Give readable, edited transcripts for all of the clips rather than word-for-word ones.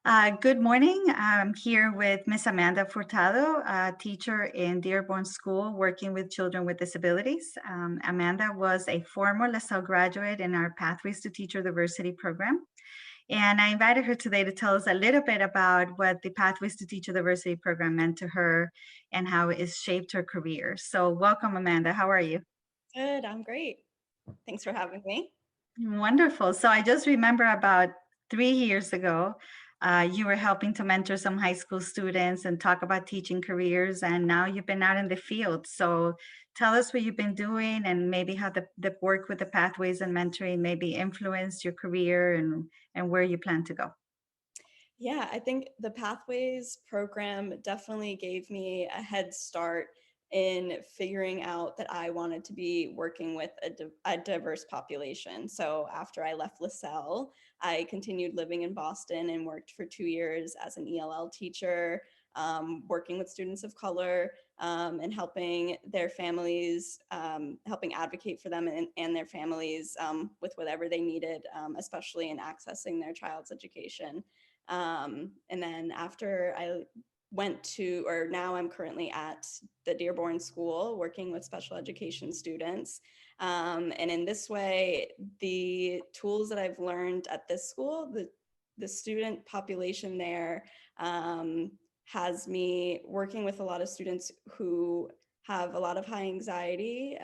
Good morning. I'm here with Miss Amanda Furtado, a teacher in Dearborn School working with children with disabilities. Amanda was a former LaSalle graduate in our Pathways to Teacher Diversity program. And I invited her today to tell us a little bit about what the Pathways to Teacher Diversity program meant to her and how it has shaped her career. So welcome, Amanda. How are you? Good, I'm great. Thanks for having me. Wonderful. So I just remember about 3 years ago, you were helping to mentor some high school students and talk about teaching careers, and now you've been out in the field. So tell us what you've been doing and maybe how the work with the pathways and mentoring maybe influenced your career and where you plan to go. Yeah, I think the Pathways program definitely gave me a head start in figuring out that I wanted to be working with a diverse population. So after I left LaSalle, I continued living in Boston and worked for 2 years as an ELL teacher, working with students of color and helping their families, helping advocate for them and their families with whatever they needed, especially in accessing their child's education. And then after I went to, or now I'm currently at the Dearborn School working with special education students. And in this way, the tools that I've learned at this school, the student population there has me working with a lot of students who have a lot of high anxiety,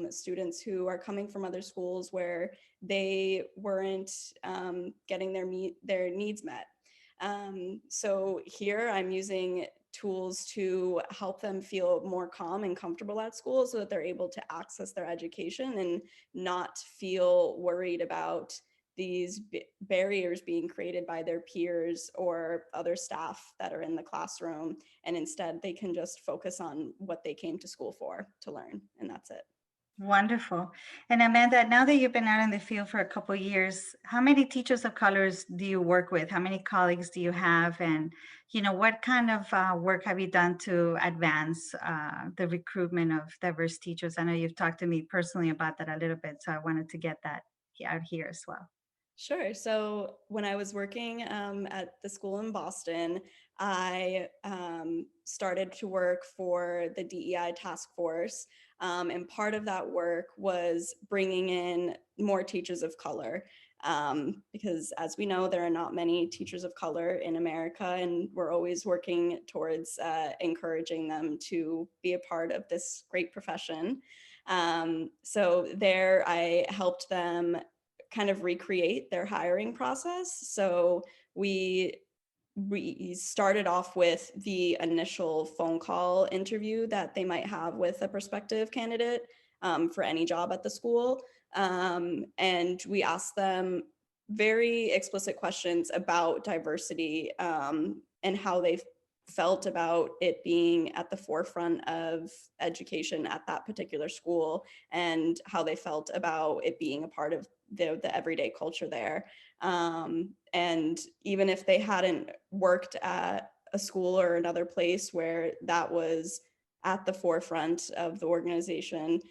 students who are coming from other schools where they weren't getting their needs met. So here I'm using tools to help them feel more calm and comfortable at school so that they're able to access their education and not feel worried about these barriers being created by their peers or other staff that are in the classroom. And instead they can just focus on what they came to school for, to learn, and that's it. Wonderful. And Amanda, now that you've been out in the field for a couple of years, how many teachers of colors do you work with? How many colleagues do you have? And, what kind of work have you done to advance the recruitment of diverse teachers? I know you've talked to me personally about that a little bit, so I wanted to get that out here as well. Sure. So when I was working at the school in Boston, I started to work for the DEI task force. And part of that work was bringing in more teachers of color. Because as we know, there are not many teachers of color in America, and we're always working towards encouraging them to be a part of this great profession. So there I helped them kind of recreate their hiring process. So we started off with the initial phone call interview that they might have with a prospective candidate for any job at the school. And we asked them very explicit questions about diversity and how they felt about it being at the forefront of education at that particular school, and how they felt about it being a part of the everyday culture there. And even if they hadn't worked at a school or another place where that was at the forefront of the organization,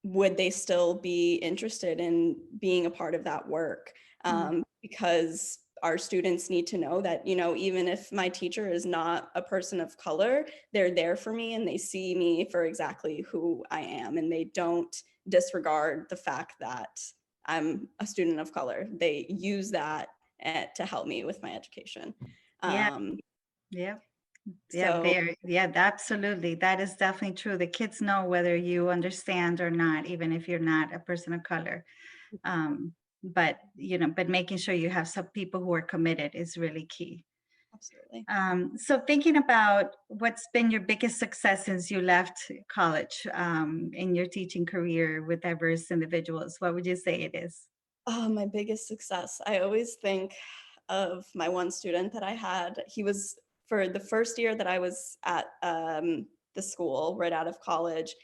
would they still be interested in being a part of that work? Because our students need to know that, even if my teacher is not a person of color, they're there for me and they see me for exactly who I am, and they don't disregard the fact that I'm a student of color. They use that to help me with my education. Yeah, Um, yeah. Yeah, so absolutely. That is definitely true. The kids know whether you understand or not, even if you're not a person of color. But making sure you have some people who are committed is really key. absolutely. So thinking about what's been your biggest success since you left college in your teaching career with diverse individuals, what would you say it is? Oh, my biggest success. I always think of my one student that I had. He was, for the first year that I was at the school right out of college,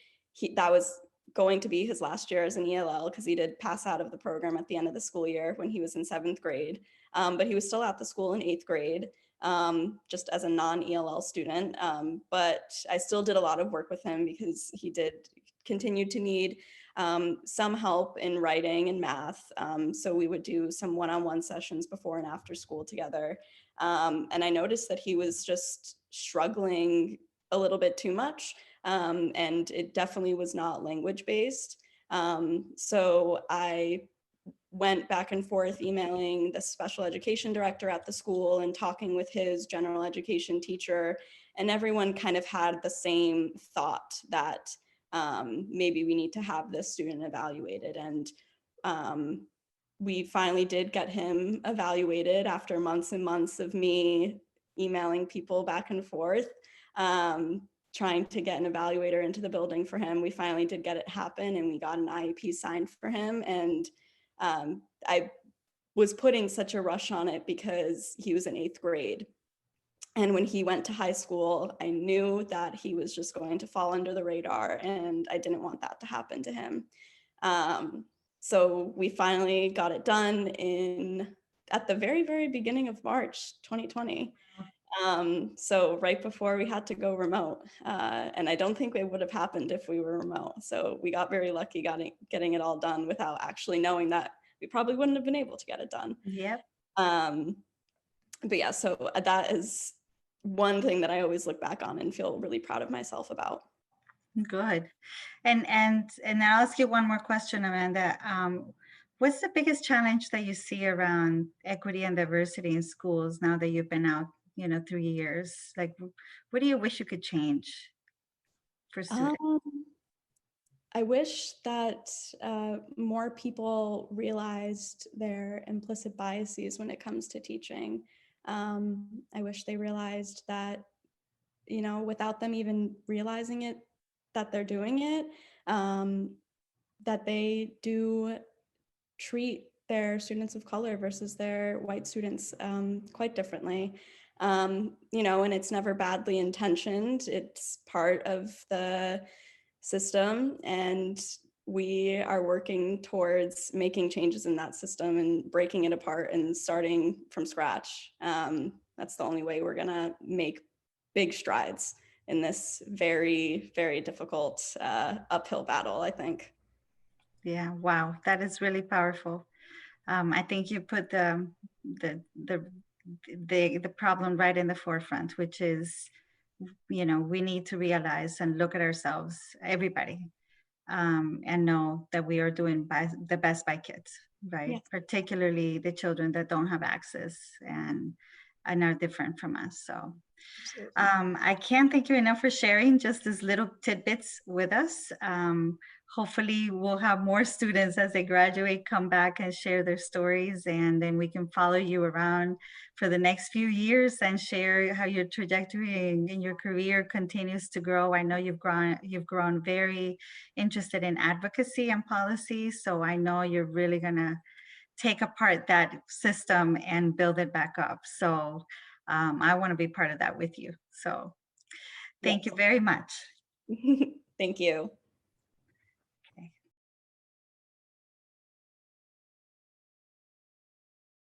that was going to be his last year as an ELL, because he did pass out of the program at the end of the school year when he was in 7th grade. But he was still at the school in 8th grade, just as a non-ELL student. But I still did a lot of work with him because he did continue to need some help in writing and math. So we would do some one-on-one sessions before and after school together. And I noticed that he was just struggling a little bit too much. And it definitely was not language based. So I went back and forth emailing the special education director at the school and talking with his general education teacher. And everyone kind of had the same thought that maybe we need to have this student evaluated. And we finally did get him evaluated after months and months of me emailing people back and forth, trying to get an evaluator into the building for him. We finally did get it happen, and we got an IEP signed for him. And I was putting such a rush on it because he was in 8th grade. And when he went to high school, I knew that he was just going to fall under the radar, and I didn't want that to happen to him. So we finally got it done at the very, very beginning of March 2020. So right before we had to go remote. And I don't think it would have happened if we were remote. So we got very lucky getting it all done without actually knowing that we probably wouldn't have been able to get it done. Yep. But yeah, so that is one thing that I always look back on and feel really proud of myself about. Good. And I'll ask you one more question, Amanda. What's the biggest challenge that you see around equity and diversity in schools now that you've been out, 3 years? Like, what do you wish you could change for students? I wish that more people realized their implicit biases when it comes to teaching. I wish they realized that, without them even realizing it, that they're doing it, that they do treat their students of color versus their white students quite differently. And it's never badly intentioned. It's part of the system, and we are working towards making changes in that system and breaking it apart and starting from scratch. That's the only way we're gonna make big strides in this very, very difficult uphill battle, I think. Yeah, wow, that is really powerful. I think you put the the the problem right in the forefront, which is, we need to realize and look at ourselves, everybody, and know that we are doing the best by kids, right? Yes, Particularly the children that don't have access and are different from us. So absolutely. I can't thank you enough for sharing just these little tidbits with us. Hopefully, we'll have more students as they graduate come back and share their stories, and then we can follow you around for the next few years and share how your trajectory in your career continues to grow. I know you've grown very interested in advocacy and policy, so I know you're really gonna take apart that system and build it back up. So I want to be part of that with you. So thank Yes. you very much. Thank you.